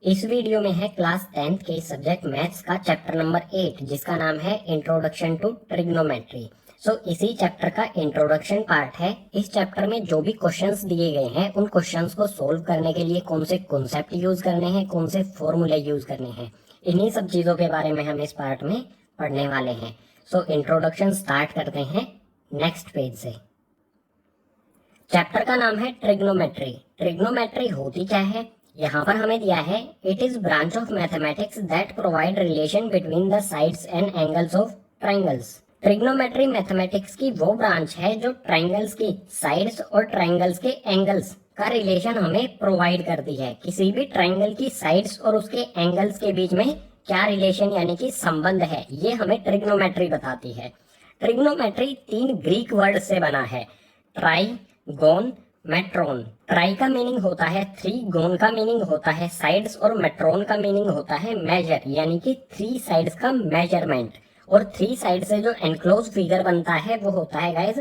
इस वीडियो में है क्लास 10th के सब्जेक्ट मैथ्स का चैप्टर नंबर 8 जिसका नाम है इंट्रोडक्शन टू ट्रिग्नोमेट्री। इसी चैप्टर का इंट्रोडक्शन पार्ट है। इस चैप्टर में जो भी क्वेश्चंस दिए गए हैं उन क्वेश्चंस को सोल्व करने के लिए कौन से कॉन्सेप्ट यूज करने हैं, कौन से फॉर्मूले यूज करने हैं, इन्हीं सब चीजों के बारे में हम इस पार्ट में पढ़ने वाले हैं। इंट्रोडक्शन स्टार्ट करते हैं नेक्स्ट पेज से। चैप्टर का नाम है ट्रिग्नोमेट्री। ट्रिग्नोमेट्री होती क्या है, यहाँ पर हमें दिया है it is branch of mathematics that provide relation between the sides and angles of triangles. Trigonometry mathematics की वो ब्रांच है जो ट्राइंगल्स की साइड्स और ट्राइंगल्स के एंगल्स का रिलेशन हमें प्रोवाइड करती है। किसी भी ट्राइंगल की साइड्स और उसके एंगल्स के बीच में क्या रिलेशन यानी कि संबंध है, ये हमें ट्रिग्नोमेट्री बताती है। ट्रिग्नोमेट्री 3 ग्रीक वर्ड से बना है, ट्राई, गोन, मेट्रोन। ट्राई का मीनिंग होता है 3, गोन का मीनिंग होता है साइड्स और मेट्रोन का मीनिंग होता है मेजर यानी कि 3 साइड्स का मेजरमेंट। और 3 साइड से जो एनक्लोज फिगर बनता है वो होता है गाइस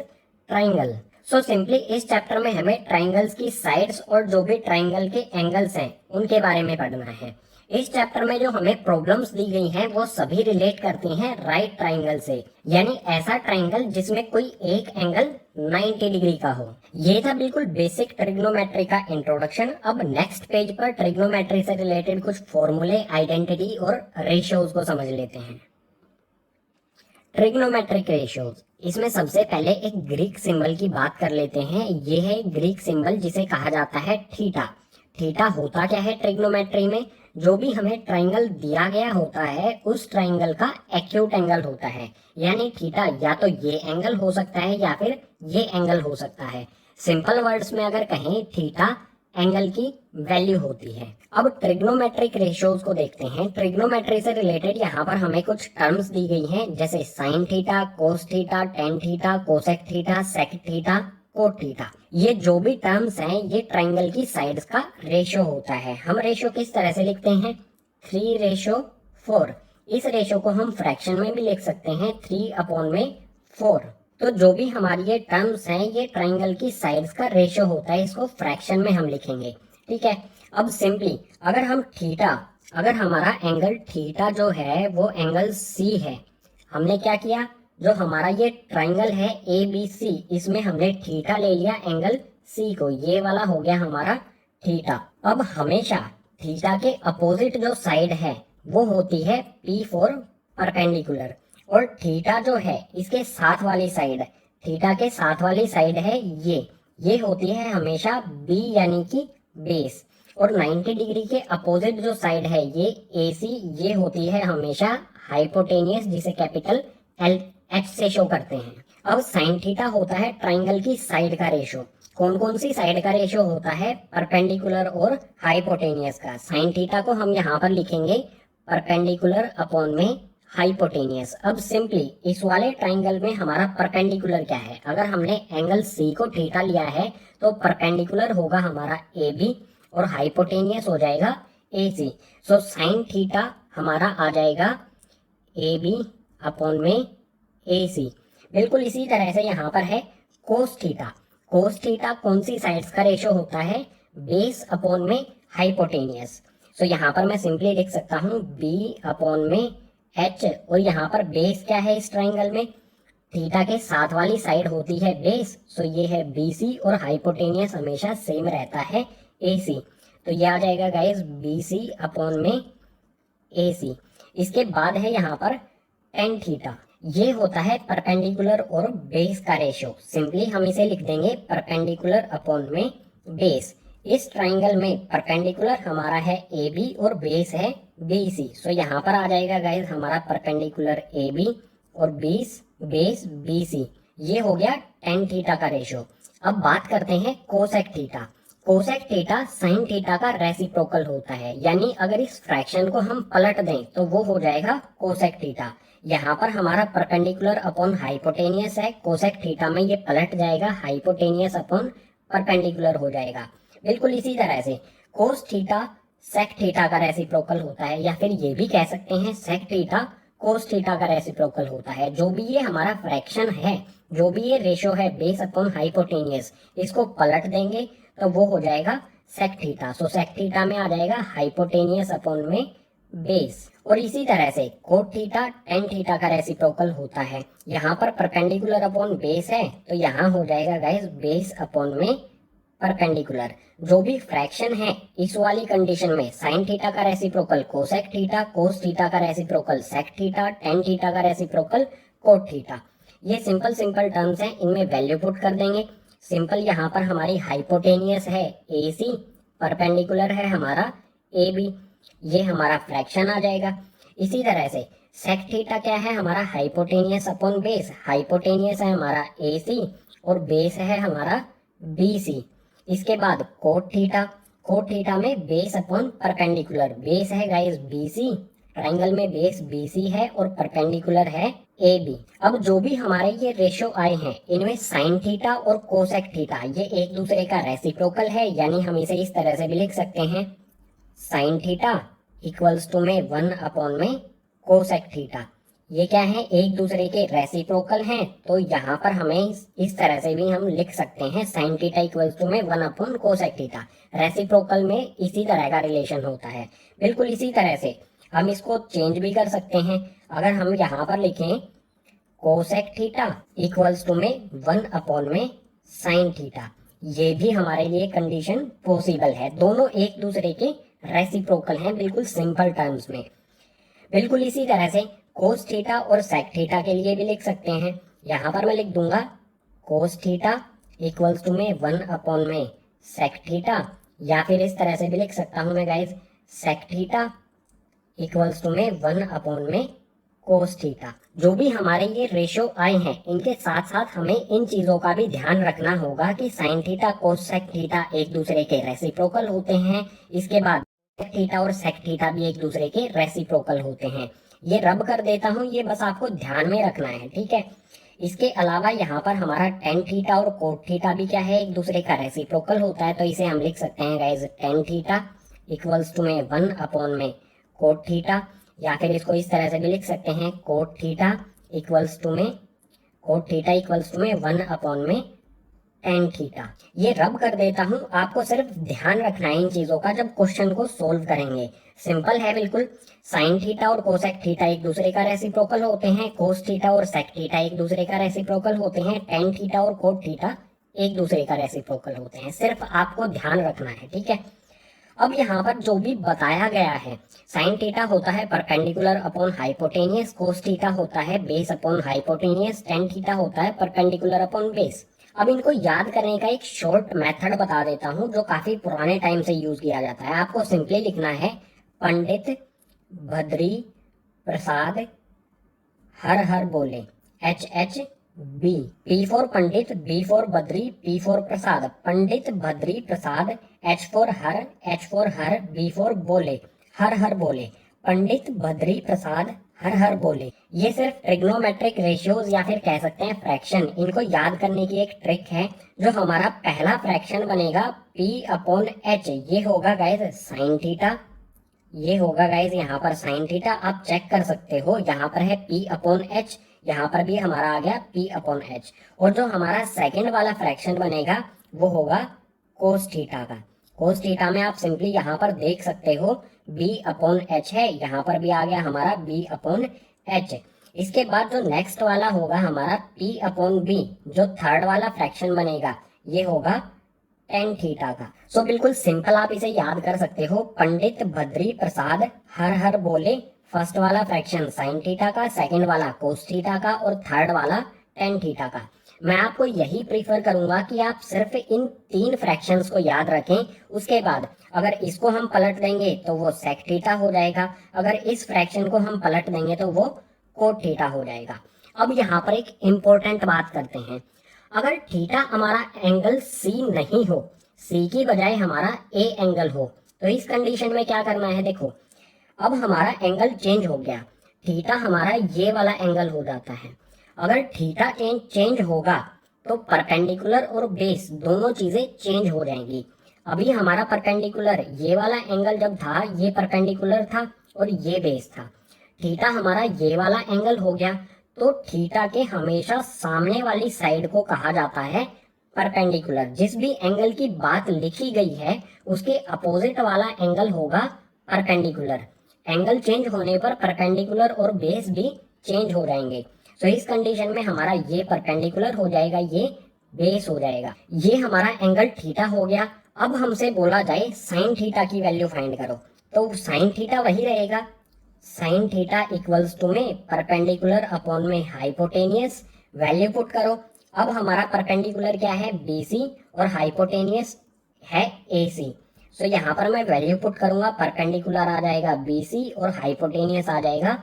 ट्राइंगल। सिंपली इस चैप्टर में हमें ट्राइंगल्स की साइड्स और जो भी ट्राइंगल के एंगल्स हैं उनके बारे में पढ़ना है। इस चैप्टर में जो हमें प्रॉब्लम्स दी गई हैं वो सभी रिलेट करती हैं राइट ट्राइंगल से, यानी ऐसा ट्राइंगल जिसमें कोई एक एंगल 90 डिग्री का हो। ये था बिल्कुल बेसिक ट्रिग्नोमेट्री का इंट्रोडक्शन। अब नेक्स्ट पेज पर ट्रिग्नोमेट्री से रिलेटेड कुछ फॉर्मूले, आइडेंटिटी और रेशियोज को समझ लेते हैं। ट्रिग्नोमेट्रिक रेशियोज, इसमें सबसे पहले एक ग्रीक सिंबल की बात कर लेते हैं। ये है ग्रीक सिंबल जिसे कहा जाता है थीटा। थीटा होता क्या है ट्रिग्नोमेट्री में, जो भी हमें ट्राइंगल दिया गया होता है उस ट्राइंगल का एक्यूट एंगल होता है, यानी थीटा या तो ये एंगल हो सकता है या फिर ये एंगल हो सकता है। सिंपल वर्ड्स में अगर कहें, थीटा एंगल की वैल्यू होती है। अब ट्रिग्नोमेट्रिक रेशियोज को देखते हैं। ट्रिग्नोमेट्री से रिलेटेड यहाँ पर हमें कुछ टर्म्स दी गई हैं, जैसे sine theta, cos theta, tan theta, cosec theta, sec theta, cot theta. ये जो भी टर्म्स हैं ये ट्राइंगल की साइड्स का रेशियो होता है। हम रेशियो किस तरह से लिखते हैं, 3:4। इस रेशियो को हम फ्रैक्शन में भी लिख सकते हैं, 3/4। तो जो भी हमारी ये टर्म्स हैं ये ट्राइंगल की साइड्स का रेशियो होता है, इसको फ्रैक्शन में हम लिखेंगे। ठीक है। अब सिंपली अगर हमारा एंगल थीटा जो है वो एंगल सी है, हमने क्या किया, जो हमारा ये ट्राइंगल है ABC, इसमें हमने थीटा ले लिया एंगल C को, ये वाला हो गया हमारा थीटा। अब हमेशा थीटा के अपोजिट जो साइड है वो होती है P4 परपेंडिकुलर, और थीटा जो है इसके साथ वाली साइड, थीटा के साथ वाली साइड है ये होती है हमेशा B यानी कि बेस। और 90 डिग्री के अपोजिट जो साइड है ये AC, ये होती है हमेशा हाइपोटेनियस, जिसे कैपिटल H से शो करते हैं। अब साइन थीटा होता है ट्राइंगल की साइड का रेशियो। कौन कौन सी साइड का रेशियो होता है, परपेंडिकुलर और हाइपोटेनियस का। साइन थीटा को हम यहाँ पर लिखेंगे परपेंडिकुलर अपॉन में हाइपोटेनियस। अब सिंपली इस वाले ट्राइंगल में हमारा परपेंडिकुलर क्या है, अगर हमने एंगल C को थीटा लिया है तो परपेंडिकुलर होगा हमारा AB और हाइपोटेनियस हो जाएगा AC। साइन थीटा हमारा आ जाएगा AB अपॉन में AC। बिल्कुल इसी तरह से यहाँ पर है कोस थीटा। कोस थीटा कौन सी साइड्स का रेशियो होता है, बेस अपॉन में हाइपोटेनियस। यहाँ पर मैं सिंपली लिख सकता हूँ B अपॉन में H, और यहाँ पर बेस क्या है इस ट्राइंगल में, थीटा के साथ वाली साइड होती है बेस, ये है BC, और हाइपोटेनियस हमेशा सेम रहता है AC। तो ये आ जाएगा गाइस BC अपॉन में AC। इसके बाद है यहाँ पर टेन थीटा, ये होता है परपेंडिकुलर और बेस का रेशियो। सिंपली हम इसे लिख देंगे परपेंडिकुलर अपॉन में बेस। इस ट्राइंगल में परपेंडिकुलर हमारा है AB और बेस है BC। यहाँ पर आ जाएगा गाइस हमारा परपेंडिकुलर AB और बेस BC। ये हो गया टेन थीटा का रेशियो। अब बात करते हैं cosec theta. Cosec theta sine theta का रेसिप्रोकल होता है, यानी अगर इस फ्रैक्शन को हम पलट दें तो वो हो जाएगा कोसेक थीटा। यहाँ पर हमारा परपेंडिकुलर अपॉन हाइपोटेनियस है, कोसेक थीटा में ये पलट जाएगा, हाइपोटेनियस अपॉन परपेंडिकुलर हो जाएगा। बिल्कुल इसी तरह से कोस थीटा सेक थीटा का रेसिप्रोकल होता है, या फिर ये भी कह सकते हैं सेक थीटा कोस थीटा का रेसिप्रोकल होता है। जो भी ये हमारा फ्रैक्शन है, जो भी ये रेशियो है बेस अपॉन हाइपोटेनियस, इसको पलट देंगे तो वो हो जाएगा सेक थीटा। सो सेक थीटा में आ जाएगा हाइपोटेनियस अपॉन में बेस। और इसी तरह से कोट थीटा टेन थीटा का रेसिप्रोकल होता है। यहाँ पर परपेंडिकुलर अपॉन बेस है तो यहाँ हो जाएगा गाइस बेस अपॉन में परपेंडिकुलर। जो भी फ्रैक्शन है इस वाली कंडीशन में साइन थीटा का reciprocal cosec theta, cos theta का reciprocal sec theta, tan theta का रेसिप्रोकल कोट थीटा। ये सिंपल सिंपल टर्म्स हैं, इनमें वैल्यू पुट कर देंगे। सिंपल यहाँ पर हमारी हाइपोटेनियस है AC, परपेंडिकुलर है हमारा AB, ये हमारा फ्रैक्शन आ जाएगा। इसी तरह से सेक थीटा क्या है हमारा हाइपोटेनियस अपॉन बेस, हाइपोटेनियस है हमारा AC और बेस है हमारा BC। इसके बाद कोट थीटा, कोट थीटा में बेस अपॉन परपेंडिकुलर, बेस है गाइस BC, ट्राइंगल में बेस BC है और परपेंडिकुलर है AB। अब जो भी हमारे ये रेशियो आए हैं इनमें साइन थीटा और कोसेक थीटा ये एक दूसरे का रेसिप्रोकल है, यानी हम इसे इस तरह से भी लिख सकते हैं साइन थीटा इक्वल्स टू में 1 अपॉन में कोसेक थीटा। ये क्या है एक दूसरे के रेसिप्रोकल हैं, तो यहाँ पर हमें इस तरह से भी हम लिख सकते हैं साइन थीटा इक्वल्स टू में 1 अपॉन कोसेक थीटा। रेसिप्रोकल में इसी तरह का रिलेशन होता है। बिल्कुल इसी तरह से हम इसको चेंज भी कर सकते हैं। अगर हम यहाँ पर लिखें कोसेक थीटा इक्वल्स टू में 1 अपॉन में साइन थीटा, ये भी हमारे लिए कंडीशन पॉसिबल है। दोनों एक दूसरे के रेसिप्रोकल हैं बिल्कुल सिंपल टर्म्स में। बिल्कुल इसी तरह से कोस थीटा और सेक थीटा के लिए भी लिख सकते हैं। यहाँ पर मैं लिख दूंगा कोस थीटा इक्वल्स टू में 1 अपॉन में सेक थीटा, या फिर इस तरह से भी लिख सकता हूँ मैं guys sec theta equals to में 1 अपॉन में कोस थीटा। जो भी हमारे ये रेशियो आए हैं इनके साथ साथ हमें इन चीजों का भी ध्यान रखना होगा कि sine theta cos sec theta एक दूसरे के रेसिप्रोकल होते हैं। इसके बाद थीटा और सेक थीटा भी एक दूसरे के रेसिप्रोकल होते हैं। ये रब कर देता हूँ, ये बस आपको ध्यान में रखना है, ठीक है। इसके अलावा यहाँ पर हमारा टेन थीटा और कोट थीटा भी क्या है एक दूसरे का रेसिप्रोकल होता है, तो इसे हम लिख सकते हैं guys tan theta equals to में 1 अपॉन में कोट थीटा, या फिर इसको इस तरह से भी लिख सकते हैं कोट थीटा इक्वल्स टू में 1 अपॉन में टेन थीटा। ये रब कर देता हूँ, आपको सिर्फ ध्यान रखना है इन चीजों का जब क्वेश्चन को सोल्व करेंगे। सिंपल है बिल्कुल। साइन थीटा और कोसेक थीटा एक दूसरे का रेसिप्रोकल होते हैं, कोस थीटा और सेक थीटा एक दूसरे का रेसिप्रोकल होते हैं, टेन थीटा और कोट थीटा एक दूसरे का रेसिप्रोकल होते हैं। सिर्फ आपको ध्यान रखना है, ठीक है। अब यहाँ पर जो भी बताया गया है, साइन थीटा होता है perpendicular upon hypotenuse, cos theta होता है base upon hypotenuse, tan theta होता है परपेंडिकुलर अपॉन बेस। अब इनको याद करने का एक शॉर्ट मेथड बता देता हूँ जो काफी पुराने टाइम से यूज किया जाता है। आपको सिंपली लिखना है पंडित भद्री प्रसाद हर हर बोले, HHB, P for Pandit, B for Badri, P for Prasad. Pandit Bhadri Prasad, H for हर, B फॉर बोले, हर हर बोले। पंडित भद्री प्रसाद हर हर बोले। ये सिर्फ ट्रिग्नोमेट्रिक रेशियोज या फिर कह सकते हैं फ्रैक्शन, इनको याद करने की एक ट्रिक है। जो हमारा पहला फ्रैक्शन बनेगा P अपॉन H, ये होगा गाइज साइन थीटा, ये होगा गाइज यहाँ पर साइन थीटा। आप चेक कर सकते हो, यहाँ पर है P अपॉन H, यहाँ पर भी हमारा आ गया P अपॉन H। और जो हमारा सेकंड वाला फ्रैक्शन बनेगा वो होगा कोस थीटा का। कोस थीटा में आप सिंपली यहाँ पर देख सकते हो B अपॉन H है, यहाँ पर भी आ गया हमारा B अपॉन H। इसके बाद जो नेक्स्ट वाला होगा हमारा P अपॉन B, जो थर्ड वाला फ्रैक्शन बनेगा ये होगा टेन थीटा का। सो बिल्कुल सिंपल आप इसे याद कर सकते हो। पंडित भद्री प्रसाद हर हर बोले, फर्स्ट वाला फ्रैक्शन साइन थीटा का, सेकंड वाला कोस थीटा का और थर्ड वाला टेन थीटा का। मैं आपको यही प्रीफर करूंगा कि आप सिर्फ इन 3 फ्रैक्शंस को याद रखें। उसके बाद अगर इसको हम पलट देंगे तो वो सेक थीटा हो जाएगा, अगर इस फ्रैक्शन को हम पलट देंगे तो वो कोट थीटा हो जाएगा। अब यहाँ पर एक इंपॉर्टेंट बात करते हैं। अगर थीटा हमारा एंगल C नहीं हो, C की बजाय हमारा A एंगल हो, तो इस कंडीशन में क्या करना है, देखो अब हमारा एंगल चेंज हो गया, थीटा हमारा ये वाला एंगल हो जाता है। अगर थीटा चेंज होगा तो परपेंडिकुलर और बेस दोनों चीजें चेंज हो जाएंगी। अभी हमारा परपेंडिकुलर ये वाला एंगल जब था ये परपेंडिकुलर था और ये बेस था, थीटा हमारा ये वाला एंगल हो गया, तो थीटा के हमेशा सामने वाली साइड को कहा जाता है परपेंडिकुलर। जिस भी एंगल की बात लिखी गई है उसके अपोजिट वाला एंगल होगा परपेंडिकुलर। एंगल चेंज होने पर परपेंडिकुलर और बेस भी चेंज हो जाएंगे। तो इस कंडीशन में हमारा ये परपेंडिकुलर हो जाएगा, ये बेस हो जाएगा। ये हमारा एंगल थीटा हो गया। अब हमसे बोला जाए साइन थीटा की वैल्यू फाइंड करो, तो साइन थीटा वही रहेगा, साइन थीटा इक्वल्स टू में परपेंडिकुलर अपॉन में हाइपोटेनियस। वैल्यू पुट करो। अब हमारा परपेंडिकुलर क्या है, BC, और हाइपोटेनियस है AC। तो यहाँ पर मैं वैल्यू पुट करूंगा, परपेंडिकुलर आ जाएगा BC और हाइपोटेनियस आ जाएगा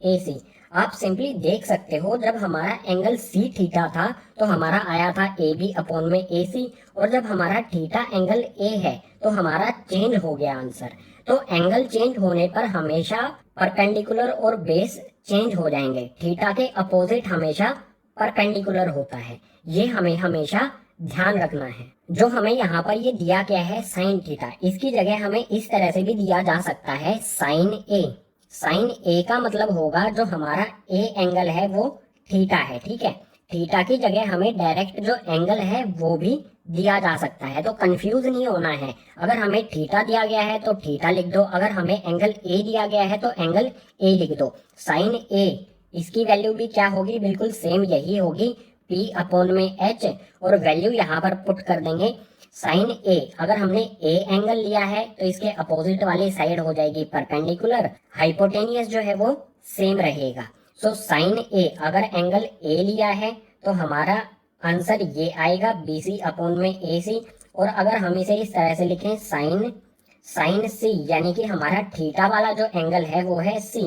AC। आप सिंपली देख सकते हो, जब हमारा एंगल C थीटा था तो हमारा आया था AB अपॉन में AC, और जब हमारा थीटा एंगल A है तो हमारा चेंज हो गया आंसर। तो एंगल चेंज होने पर हमेशा परपेंडिकुलर और बेस चेंज हो जाएंगे। थीटा के अपोजिट हमेशा परपेंडिकुलर होता है, ये हमें हमेशा ध्यान रखना है। जो हमें यहाँ पर ये दिया गया है साइन थीटा, इसकी जगह हमें इस तरह से भी दिया जा सकता है साइन A। साइन A का मतलब होगा जो हमारा A एंगल है वो थीटा है, ठीक है। थीटा की जगह हमें डायरेक्ट जो एंगल है वो भी दिया जा सकता है, तो कंफ्यूज नहीं होना है। अगर हमें थीटा दिया गया है तो थीटा लिख दो, अगर हमें एंगल A दिया गया है तो एंगल A लिख दो। साइन A, इसकी वैल्यू भी क्या होगी, बिल्कुल सेम यही होगी, P अपॉन में H, और वैल्यू यहाँ पर पुट कर देंगे। साइन A, अगर हमने A एंगल लिया है तो इसके अपोजिट वाली साइड हो जाएगी परपेंडिकुलर, हाइपोटेनियस जो है वो सेम रहेगा। सो साइन A, अगर एंगल A लिया है तो हमारा आंसर ये आएगा BC अपॉन में AC। और अगर हम इसे इस तरह से लिखें साइन C, यानी कि हमारा थीटा वाला जो एंगल है वो है C,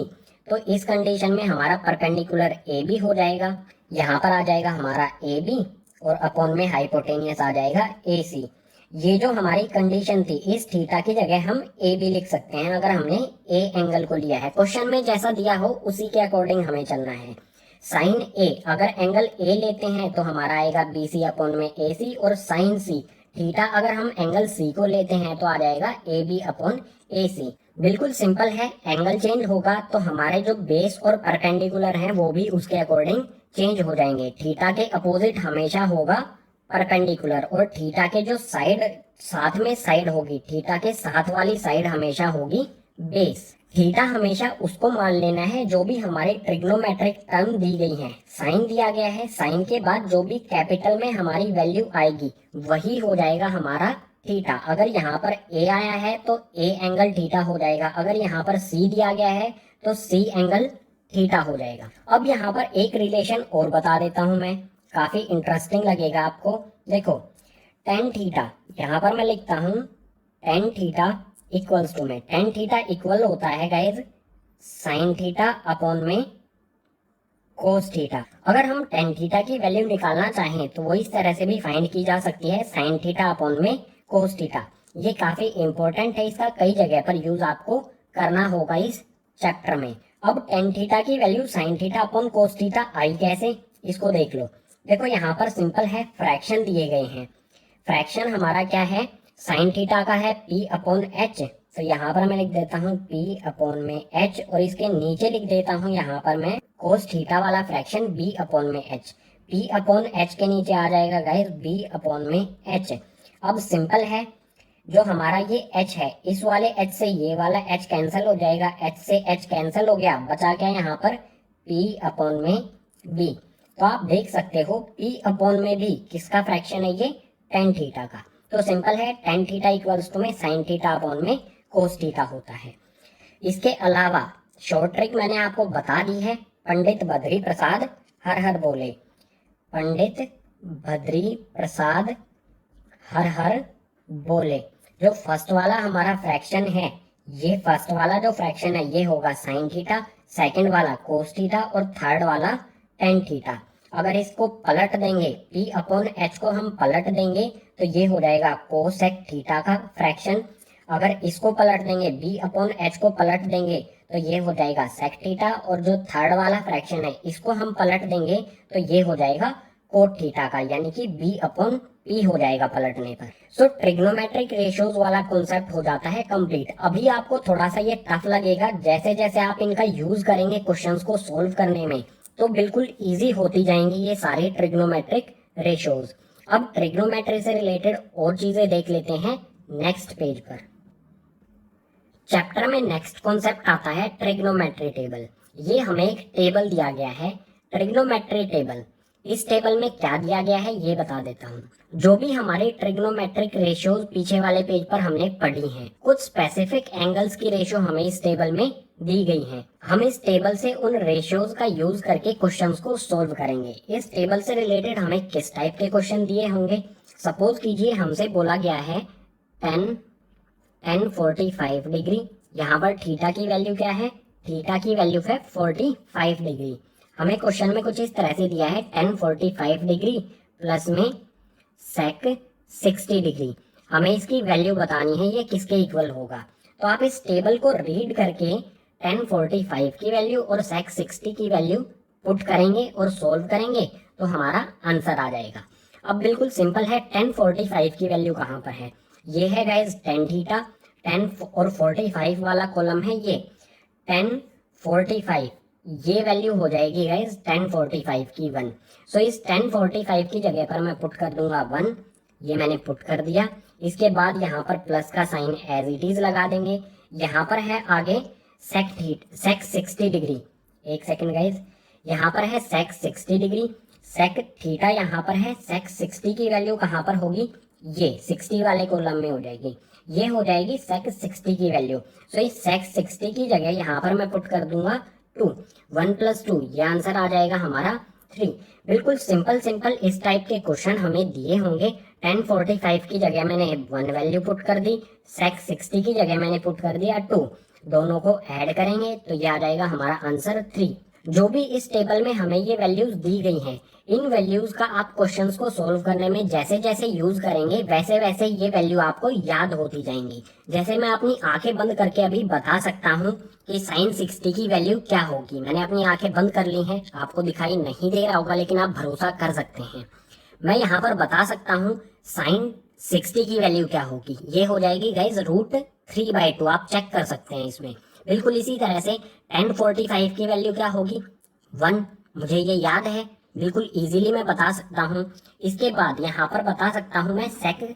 तो इस कंडीशन में हमारा परपेंडिकुलर AB हो जाएगा। यहाँ पर आ जाएगा हमारा AB और अपॉन में हाइपोटेनियस आ जाएगा AC। ये जो हमारी कंडीशन थी, इस थीटा की जगह हम AB लिख सकते हैं अगर हमने A एंगल को लिया है। क्वेश्चन में जैसा दिया हो उसी के अकॉर्डिंग हमें चलना है। साइन A, अगर एंगल A लेते हैं तो हमारा आएगा BC अपॉन में AC, और साइन C थीटा अगर हम एंगल C को लेते हैं तो आ जाएगा AB अपॉन AC। बिल्कुल सिंपल है, एंगल चेंज होगा तो हमारे जो बेस और परपेंडिकुलर हैं वो भी उसके अकॉर्डिंग चेंज हो जाएंगे। थीटा के अपोजिट हमेशा होगा परपेंडिकुलर, और थीटा के जो साइड साथ में साइड होगी, थीटा के साथ वाली साइड हमेशा होगी बेस। थीटा हमेशा उसको मान लेना है जो भी हमारे ट्रिग्नोमेट्रिक टर्म दी गई है। साइन दिया गया है, साइन के बाद जो भी कैपिटल में हमारी वैल्यू आएगी वही हो जाएगा हमारा थीटा। अगर यहाँ पर A आया है तो A एंगल थीटा हो जाएगा, अगर यहाँ पर C दिया गया है तो C एंगल थीटा हो जाएगा। अब यहाँ पर एक रिलेशन और बता देता हूं मैं, काफी इंटरेस्टिंग लगेगा आपको। देखो टेन थीटा, यहाँ पर मैं लिखता हूं टेन थीटा इक्वल्स टू में, टेन थीटा इक्वल होता है गाइज साइन थीटा अपॉन में कोस थीटा। अगर हम टेन थीटा की वैल्यू निकालना चाहें तो वो इस तरह से भी फाइंड की जा सकती है, साइन थीटा अपॉन में कोस थीटा। ये काफी इंपॉर्टेंट है, इसका कई जगह पर यूज आपको करना होगा इस चैप्टर में। अब टेन थीटा की value sine theta upon cos theta आई कैसे, इसको देख लो। देखो यहाँ पर सिंपल है, फ्रैक्शन दिए गए हैं। फ्रैक्शन हमारा क्या है, साइन थीटा का है P अपॉन H, तो यहाँ पर मैं लिख देता हूँ P अपॉन में H, और इसके नीचे लिख देता हूँ यहाँ पर मैं कोस थीटा वाला फ्रैक्शन B अपॉन में H। P अपॉन H के नीचे आ जाएगा गाइस B अपॉन में H। अब सिंपल है, जो हमारा ये H है, इस वाले H से ये वाला H कैंसिल हो जाएगा, H से H कैंसिल हो गया, बचा क्या यहाँ पर P अपॉन में B। तो आप देख सकते हो P अपॉन में B किसका फ्रैक्शन है, ये टेन थीटा का। तो सिंपल है, टेन थीटा इक्वल्स टू में साइन थीटा अपॉन में कोस थीटा होता है। इसके अलावा शॉर्ट ट्रिक मैंने आपको बता दी है, पंडित बद्री प्रसाद हर हर बोले, पंडित बद्री प्रसाद हर हर बोले। जो फर्स्ट वाला हमारा फ्रैक्शन है, ये फर्स्ट वाला जो फ्रैक्शन है ये होगा साइन थीटा, सेकंड वाला कोस थीटा, और थर्ड वाला टेन थीटा। अगर इसको पलट देंगे, P अपॉन H को हम पलट देंगे तो ये हो जाएगा कोसेक थीटा का फ्रैक्शन। अगर इसको पलट देंगे, B अपॉन H को पलट देंगे तो ये हो जाएगा सेक थीटा, और जो थर्ड वाला फ्रैक्शन है इसको हम पलट देंगे तो ये हो जाएगा कोट थीटा का, यानी कि B अपॉन P हो जाएगा पलटने पर। सो ट्रिग्नोमेट्रिक रेशियोज वाला कॉन्सेप्ट हो जाता है कंप्लीट। अभी आपको थोड़ा सा ये टफ लगेगा, जैसे जैसे आप इनका यूज करेंगे क्वेश्चंस को सोल्व करने में तो बिल्कुल इजी होती जाएंगी ये सारी ट्रिग्नोमेट्रिक रेशियोज। अब ट्रिग्नोमेट्री से रिलेटेड और चीजें देख लेते हैं नेक्स्ट पेज पर। चैप्टर में नेक्स्ट कॉन्सेप्ट आता है ट्रिग्नोमेट्री टेबल। ये हमें एक टेबल दिया गया है, ट्रिग्नोमेट्री टेबल। इस टेबल में क्या दिया गया है ये बता देता हूँ। जो भी हमारे ट्रिग्नोमेट्रिक रेशियोज पीछे वाले पेज पर हमने पढ़ी हैं, कुछ स्पेसिफिक एंगल्स की रेशियो हमें इस टेबल में दी गई है। हम इस टेबल से उन रेशियोज का यूज करके क्वेश्चंस को सोल्व करेंगे। इस टेबल से रिलेटेड हमें किस टाइप के क्वेश्चन दिए होंगे। सपोज कीजिए हमसे बोला गया है 10 45 डिग्री। यहाँ पर थीटा की वैल्यू क्या है, थीटा की वैल्यू है 45 डिग्री। हमें क्वेश्चन में कुछ इस तरह से दिया है 10 45 डिग्री प्लस में सेक 60 डिग्री। हमें इसकी वैल्यू बतानी है ये किसके इक्वल होगा। तो आप इस टेबल को रीड करके 10 45 की वैल्यू और सेक 60 की वैल्यू पुट करेंगे और सोल्व करेंगे तो हमारा आंसर आ जाएगा। अब बिल्कुल सिंपल है, 10 45 की वैल्यू कहाँ पर है, ये है गाइज tan थीटा। 10 और 45 वाला कॉलम है ये 10 45, ये वैल्यू हो जाएगी गाइज 10 45 की 1। सो इस 10 45 की जगह पर मैं पुट कर दूंगा 1, ये मैंने पुट कर दिया। इसके बाद यहाँ पर प्लस का साइन एज इट इज लगा देंगे। यहाँ पर है आगे सेक 60 डिग्री। एक सेकंड गाइज, यहाँ पर है सेक 60 डिग्री, सेक थीटा यहाँ पर है। सेक 60 की वैल्यू कहाँ पर होगी, ये 60 वाले कॉलम में हो जाएगी, ये हो जाएगी सेक 60 की वैल्यू। सो इस सेक 60 की जगह यहाँ पर मैं पुट कर दूंगा 2, 1 + 2, ये आंसर आ जाएगा हमारा 3। बिल्कुल सिंपल इस टाइप के क्वेश्चन हमें दिए होंगे। 10 45 की जगह मैंने 1 वैल्यू पुट कर दी, सेक 60 की जगह मैंने पुट कर दिया 2, दोनों को ऐड करेंगे तो ये आ जाएगा हमारा आंसर 3। जो भी इस टेबल में हमें ये वैल्यूज दी गई हैं, इन वैल्यूज का आप क्वेश्चंस को सोल्व करने में जैसे जैसे यूज करेंगे वैसे वैसे ये वैल्यू आपको याद होती जाएंगी। जैसे मैं अपनी आंखें बंद करके अभी बता सकता हूँ कि sin 60 की वैल्यू क्या होगी। मैंने अपनी आंखें बंद कर ली हैं, आपको दिखाई नहीं दे रहा होगा लेकिन आप भरोसा कर सकते हैं। मैं यहाँ पर बता सकता हूँ sin 60 की वैल्यू क्या होगी, ये हो जाएगी गाइज √3/2। आप चेक कर सकते हैं इसमें। बिल्कुल इसी तरह से 10 45 की वैल्यू क्या होगी 1, मुझे ये याद है, बिल्कुल इजीली मैं बता सकता हूँ। इसके बाद यहाँ पर बता सकता हूँ मैं सेक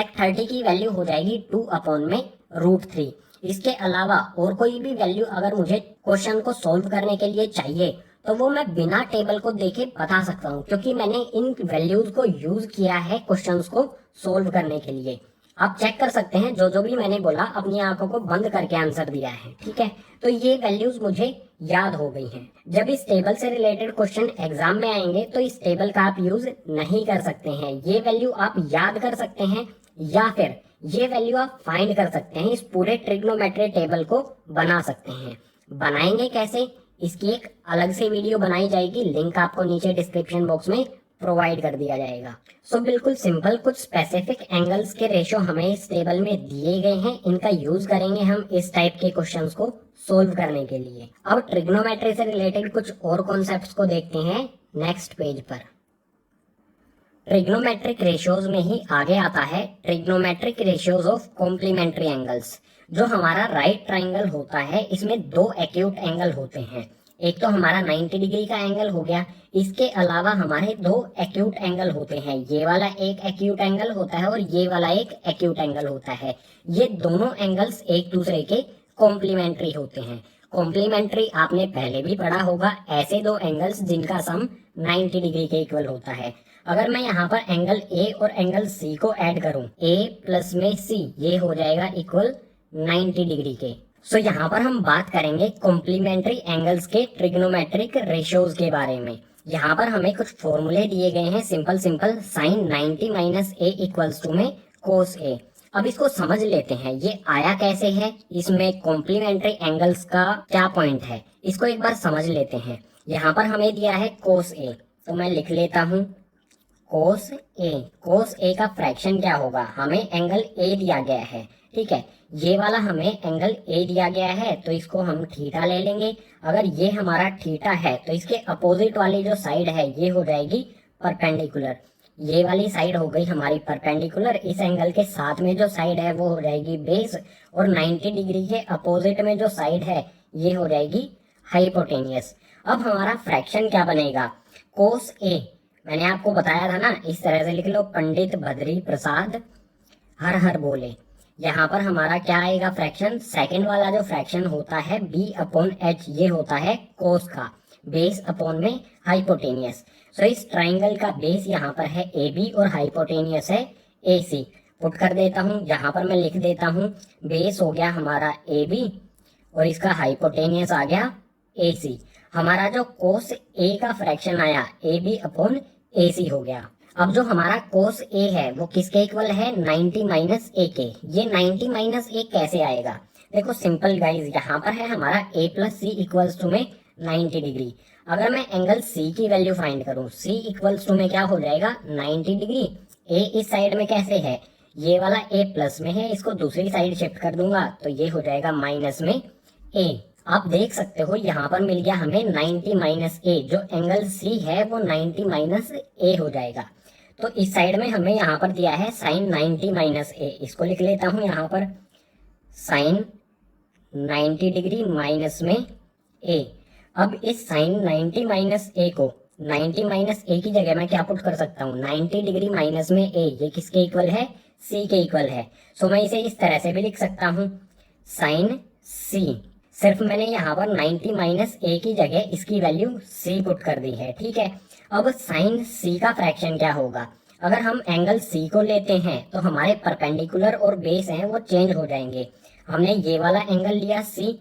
30 की वैल्यू हो जाएगी 2/√3। इसके अलावा और कोई भी वैल्यू अगर मुझे क्वेश्चन को सोल्व करने के लिए चाहिए तो वो मैं बिना टेबल को देखे बता सकता हूँ, क्योंकि मैंने इन वैल्यूज को यूज किया है क्वेश्चंस को सोल्व करने के लिए। आप चेक कर सकते हैं, जो भी मैंने बोला अपनी आंखों को बंद करके आंसर दिया है, ठीक है। तो ये वैल्यूज मुझे याद हो गई हैं। जब इस टेबल से रिलेटेड क्वेश्चन एग्जाम में आएंगे तो इस टेबल का आप यूज नहीं कर सकते हैं। ये वैल्यू आप याद कर सकते हैं या फिर ये वैल्यू आप फाइंड कर सकते हैं। इस पूरे ट्रिग्नोमेट्री टेबल को बना सकते हैं। बनाएंगे कैसे, इसकी एक अलग से वीडियो बनाई जाएगी, लिंक आपको नीचे डिस्क्रिप्शन बॉक्स में प्रोवाइड कर दिया जाएगा। सो बिल्कुल सिंपल, कुछ स्पेसिफिक एंगल्स के रेशियो हमें इस टेबल में दिए गए हैं, इनका यूज करेंगे हम इस टाइप के क्वेश्चंस को सोल्व करने के लिए। अब ट्रिग्नोमेट्री से रिलेटेड कुछ और कॉन्सेप्ट्स को देखते हैं नेक्स्ट पेज पर। ट्रिग्नोमेट्रिक रेशियोज में ही आगे आता है trigonometric ratios of complementary angles. जो हमारा राइट ट्राइंगल होता है इसमें 2 एक्यूट एंगल होते हैं। एक तो हमारा 90 डिग्री का एंगल हो गया, इसके अलावा हमारे 2 एक्यूट एंगल होते हैं। ये वाला एक एक्यूट एंगल होता है और ये वाला एक एक्यूट एंगल होता है। ये दोनों एंगल्स एक दूसरे के कॉम्प्लीमेंट्री होते हैं। कॉम्प्लीमेंट्री आपने पहले भी पढ़ा होगा, ऐसे 2 एंगल्स जिनका सम 90 डिग्री के इक्वल होता है। अगर मैं यहाँ पर एंगल ए और एंगल सी को ऐड करूं, ए प्लस में सी, ये हो जाएगा इक्वल 90 डिग्री के। सो यहाँ पर हम बात करेंगे कॉम्प्लीमेंट्री एंगल्स के ट्रिग्नोमेट्रिक रेशियोज के बारे में। यहाँ पर हमें कुछ फॉर्मूले दिए गए हैं, simple sin 90 - a equals to में cos a। अब इसको समझ लेते हैं ये आया कैसे है, इसमें कॉम्प्लीमेंट्री एंगल्स का क्या पॉइंट है, इसको एक बार समझ लेते हैं। यहाँ पर हमें दिया है cos a, तो मैं लिख लेता हूँ cos a का फ्रैक्शन क्या होगा, हमें एंगल a दिया गया है, ठीक है। ये वाला हमें एंगल a दिया गया है तो इसको हम थीटा ले लेंगे। अगर ये हमारा थीटा है तो इसके अपोजिट वाली जो साइड है ये हो जाएगी परपेंडिकुलर। ये वाली साइड हो गई हमारी परपेंडिकुलर, इस एंगल के साथ में जो साइड है वो हो जाएगी बेस, और 90 डिग्री के अपोजिट में जो साइड है ये हो जाएगी हाइपोटेनियस। अब हमारा फ्रैक्शन क्या बनेगा, cos a मैंने आपको बताया था ना, इस तरह से लिख लो, पंडित बद्री प्रसाद हर हर बोले। यहाँ पर हमारा क्या आएगा फ्रैक्शन, सेकंड वाला जो फ्रैक्शन होता है b अपॉन h, ये होता है कोस का, बेस अपॉन में हाइपोटेनियस। सो इस ट्राइंगल का बेस यहाँ पर है AB और हाइपोटेनियस है AC। पुट कर देता हूँ, यहाँ पर मैं लिख देता हूँ, बेस हो गया हमारा AB और इसका हाइपोटेनियस आ गया AC। हमारा जो कोस A का फ्रैक्शन आया AB अपॉन AC हो गया। अब जो हमारा कोस A है वो किसके इक्वल है, 90 माइनस A के। ये 90 माइनस A कैसे आएगा, देखो सिंपल गाइज, यहाँ पर है हमारा A plus C equals to में 90 डिग्री। अगर मैं एंगल C की वैल्यू फाइंड करूँ, C इक्वल्स टू में क्या हो जाएगा 90 डिग्री। A इस साइड में कैसे है, ये वाला A प्लस में है, इसको दूसरी साइड शिफ्ट कर दूंगा तो ये हो जाएगा माइनस में A। आप देख सकते हो यहाँ पर मिल गया हमें 90 माइनस A, जो एंगल C है वो 90 माइनस A हो जाएगा। तो इस साइड में हमें यहाँ पर दिया है साइन 90 माइनस A, इसको लिख लेता हूँ यहाँ पर साइन 90 डिग्री माइनस में A। अब इस साइन 90 माइनस A को 90 माइनस A की जगह मैं क्या पुट कर सकता हूँ, 90 डिग्री माइनस में A, ये किसके इक्वल है, C के इक्वल है। सो मैं इसे इस तरह से भी लिख सकता हूँ, साइन C। सिर्फ मैंने यहाँ पर 90 माइनस A की जगह इसकी वैल्यू C पुट कर दी है, ठीक है। अब साइन C का फ्रैक्शन क्या होगा, अगर हम एंगल C को लेते हैं तो हमारे परपेंडिकुलर और बेस हैं वो चेंज हो जाएंगे। हमने ये वाला एंगल लिया C,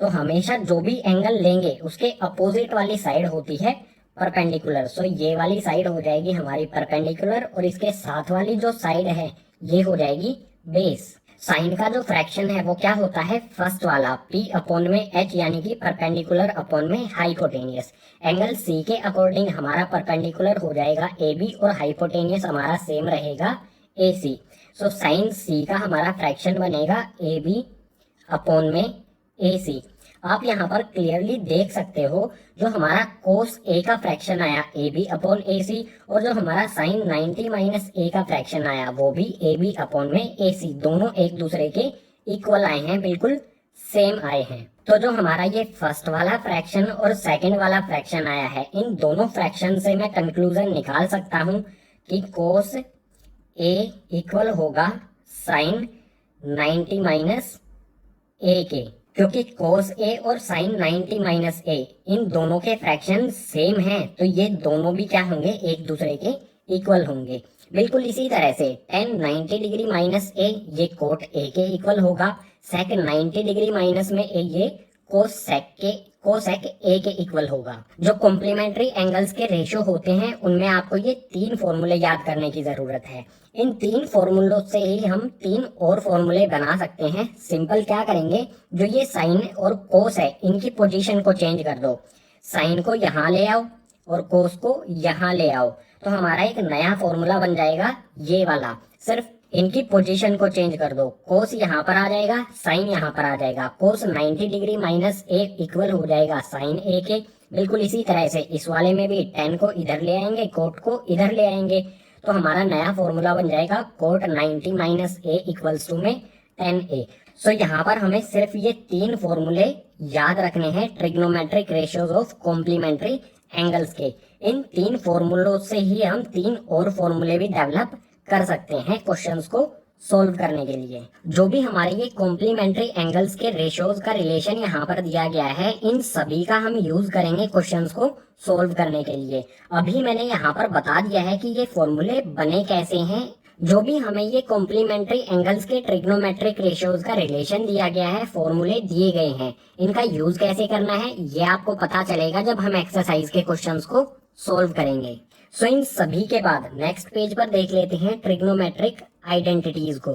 तो हमेशा जो भी एंगल लेंगे उसके अपोजिट वाली साइड होती है परपेंडिकुलर। सो ये वाली साइड हो जाएगी हमारी परपेंडिकुलर और इसके साथ वाली जो साइड है ये हो जाएगी बेस। साइन का जो फ्रैक्शन है वो क्या होता है, फर्स्ट वाला P अपॉन में H, यानी कि परपेंडिकुलर अपॉन में हाइपोटेनियस। एंगल C के अकॉर्डिंग हमारा परपेंडिकुलर हो जाएगा AB और हाइपोटेनियस हमारा सेम रहेगा AC। सो साइन C का हमारा फ्रैक्शन बनेगा AB अपॉन में AC। आप यहाँ पर क्लियरली देख सकते हो, जो हमारा कोस A का फ्रैक्शन आया AB अपॉन AC और जो हमारा साइन 90 माइनस A का फ्रैक्शन आया वो भी AB अपॉन में AC, दोनों एक दूसरे के इक्वल आए हैं, बिल्कुल सेम आए हैं। तो जो हमारा ये फर्स्ट वाला फ्रैक्शन और सेकंड वाला फ्रैक्शन आया है, इन दोनों फ्रैक्शन से मैं कंक्लूजन निकाल सकता हूँ कि कोस A इक्वल होगा साइन 90 माइनस A के, क्योंकि कोस A और साइन 90 माइनस A इन दोनों के फ्रैक्शन सेम हैं, तो ये दोनों भी क्या होंगे, एक दूसरे के इक्वल होंगे। बिल्कुल इसी तरह से tan 90 डिग्री माइनस A ये कोट A के इक्वल होगा, सेक 90 डिग्री माइनस में A ये कोसेक A के इक्वल होगा। जो कॉम्प्लीमेंट्री एंगल्स के रेशियो होते हैं उनमें आपको ये 3 फॉर्मूले याद करने की जरूरत है। इन 3 फॉर्मूलों से ही हम 3 और फॉर्मूले बना सकते हैं। सिंपल क्या करेंगे, जो ये साइन और कोस है इनकी पोजीशन को चेंज कर दो, साइन को यहाँ ले आओ और कोस को यहाँ ले आओ, तो हमारा एक नया फॉर्मूला बन जाएगा ये वाला। सिर्फ इनकी पोजीशन को चेंज कर दो, कोस यहाँ पर आ जाएगा, साइन यहाँ पर आ जाएगा। कोस 90 डिग्री माइनस A इक्वल हो जाएगा साइन A के। बिल्कुल इसी तरह से इस वाले में भी tan को इधर ले आएंगे, कोट को इधर ले आएंगे, तो हमारा नया फॉर्मूला बन जाएगा cot 90 minus A equals to में tan A। सो यहाँ पर हमें सिर्फ ये 3 फॉर्मूले याद रखने हैं trigonometric ratios of complementary angles के। इन 3 फॉर्मूलों से ही हम 3 और फॉर्मूले भी डेवलप कर सकते हैं क्वेश्चंस को सोल्व करने के लिए। जो भी हमारे ये कॉम्प्लीमेंट्री एंगल्स के रेशियोज का रिलेशन यहाँ पर दिया गया है, इन सभी का हम यूज करेंगे क्वेश्चंस को सोल्व करने के लिए। अभी मैंने यहाँ पर बता दिया है कि ये फॉर्मूले बने कैसे हैं। जो भी हमें ये कॉम्प्लीमेंट्री एंगल्स के ट्रिग्नोमेट्रिक रेशियोज का रिलेशन दिया गया है, फॉर्मूले दिए गए हैं, इनका यूज कैसे करना है ये आपको पता चलेगा जब हम एक्सरसाइज के क्वेश्चंस को सोल्व करेंगे। सो इन सभी के बाद नेक्स्ट पेज पर देख लेते हैं ट्रिग्नोमेट्रिक आइडेंटिटीज को।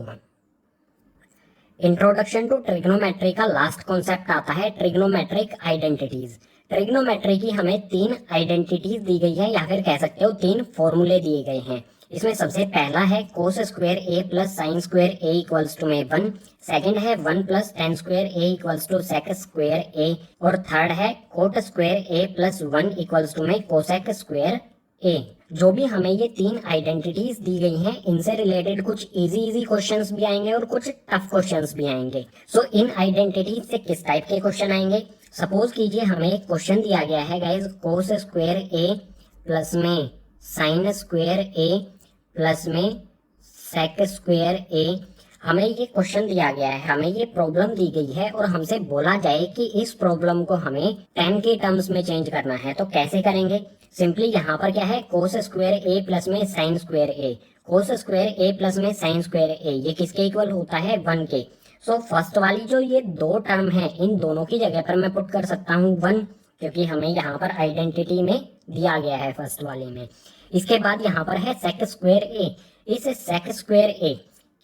इंट्रोडक्शन टू ट्रिग्नोमेट्री का लास्ट कॉन्सेप्ट आता है ट्रिग्नोमेट्रिक आइडेंटिटीज। ट्रिग्नोमेट्री की हमें 3 आइडेंटिटीज दी गई है, या फिर कह सकते हो 3 फॉर्मूले दिए गए हैं। इसमें सबसे पहला है cos square A plus sine square A equals to में 1, सेकंड है 1 plus tan square A equals to sec square A, और थर्ड है cot square A plus 1 equals to में कोसेक स्क्वायर A। जो भी हमें ये 3 आइडेंटिटीज दी गई हैं, इनसे रिलेटेड कुछ इजी क्वेश्चंस भी आएंगे और कुछ टफ क्वेश्चंस भी आएंगे। सो इन आइडेंटिटीज से किस टाइप के क्वेश्चन आएंगे, सपोज कीजिए हमें एक क्वेश्चन दिया गया है guys, cos square A plus में साइन स्क्वायर ए प्लस में सेक स्क्वायर ए। हमें ये क्वेश्चन दिया गया है, हमें ये प्रॉब्लम दी गई है और हमसे बोला जाए कि इस प्रॉब्लम को हमें tan के टर्म्स में चेंज करना है। तो कैसे करेंगे? सिंपली यहाँ पर क्या है, कोस स्क्वायर ए प्लस में साइन स्क्वायर ए। कोस स्क्वायर ए प्लस में साइन स्क्वायर ए, ये किसके इक्वल होता है? 1 के। सो फर्स्ट वाली जो ये दो टर्म है, इन दोनों की जगह पर मैं पुट कर सकता हूँ 1, क्योंकि हमें यहाँ पर आइडेंटिटी में दिया गया है फर्स्ट वाले में। इसके बाद यहाँ पर है सेक स्क्वायर ए। इस सेक स्क्वायर ए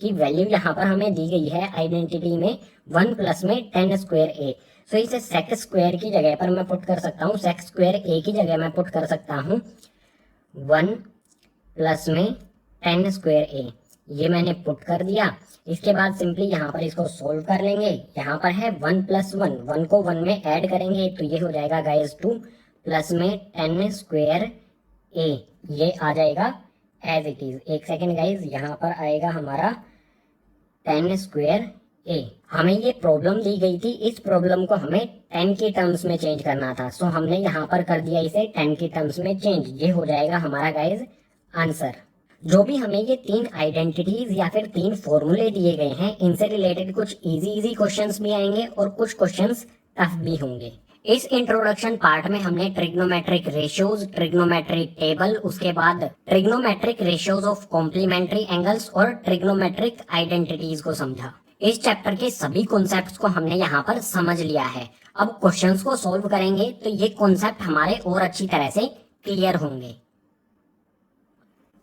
की वैल्यू यहाँ पर हमें दी गई है आइडेंटिटी में 1 प्लस में tan स्क्वायर ए। सो इसे सेक स्क्वायर की जगह पर मैं पुट कर सकता हूँ, सेक स्क्वायर ए की जगह मैं पुट कर सकता हूँ 1 प्लस में tan स्क्वायर ए। ये मैंने पुट कर दिया। इसके बाद सिंपली यहाँ पर इसको सोल्व कर लेंगे। यहाँ पर है 1 प्लस 1, 1 को 1 में ऐड करेंगे तो ये हो जाएगा गाइस 2 प्लस में tan स्क्वायर ए। ये आ जाएगा एज इट इज। एक सेकेंड गाइज, यहाँ पर आएगा हमारा tan स्क्वायर ए। हमें ये प्रॉब्लम दी गई थी, इस प्रॉब्लम को हमें tan के टर्म्स में चेंज करना था। सो हमने यहाँ पर कर दिया इसे tan के टर्म्स में चेंज। ये हो जाएगा हमारा गाइज आंसर। जो भी हमें ये 3 आइडेंटिटीज या फिर 3 फॉर्मूले दिए गए हैं, इनसे रिलेटेड कुछ इजी क्वेश्चंस भी आएंगे और कुछ क्वेश्चंस टफ भी होंगे। इस इंट्रोडक्शन पार्ट में हमने ट्रिग्नोमेट्रिक रेशियोज, ट्रिग्नोमेट्रिक टेबल, उसके बाद trigonometric ratios of complementary angles और ट्रिग्नोमेट्रिक आइडेंटिटीज को समझा। इस चैप्टर के सभी कॉन्सेप्ट्स को हमने यहाँ पर समझ लिया है। अब क्वेश्चंस को सॉल्व करेंगे तो ये कॉन्सेप्ट हमारे और अच्छी तरह से क्लियर होंगे।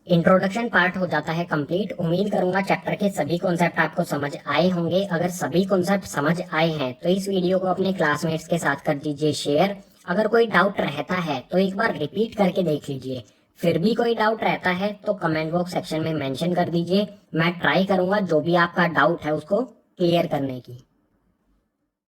इंट्रोडक्शन पार्ट हो जाता है कंप्लीट। उम्मीद करूंगा चैप्टर के सभी कॉन्सेप्ट आपको समझ आए होंगे। अगर सभी कॉन्सेप्ट समझ आए हैं तो इस वीडियो को अपने क्लासमेट्स के साथ कर दीजिए शेयर। अगर कोई डाउट रहता है तो एक बार रिपीट करके देख लीजिए। फिर भी कोई डाउट रहता है तो कमेंट बॉक्स सेक्शन में मेंशन कर दीजिए। मैं ट्राई करूंगा जो भी आपका डाउट है उसको क्लियर करने की।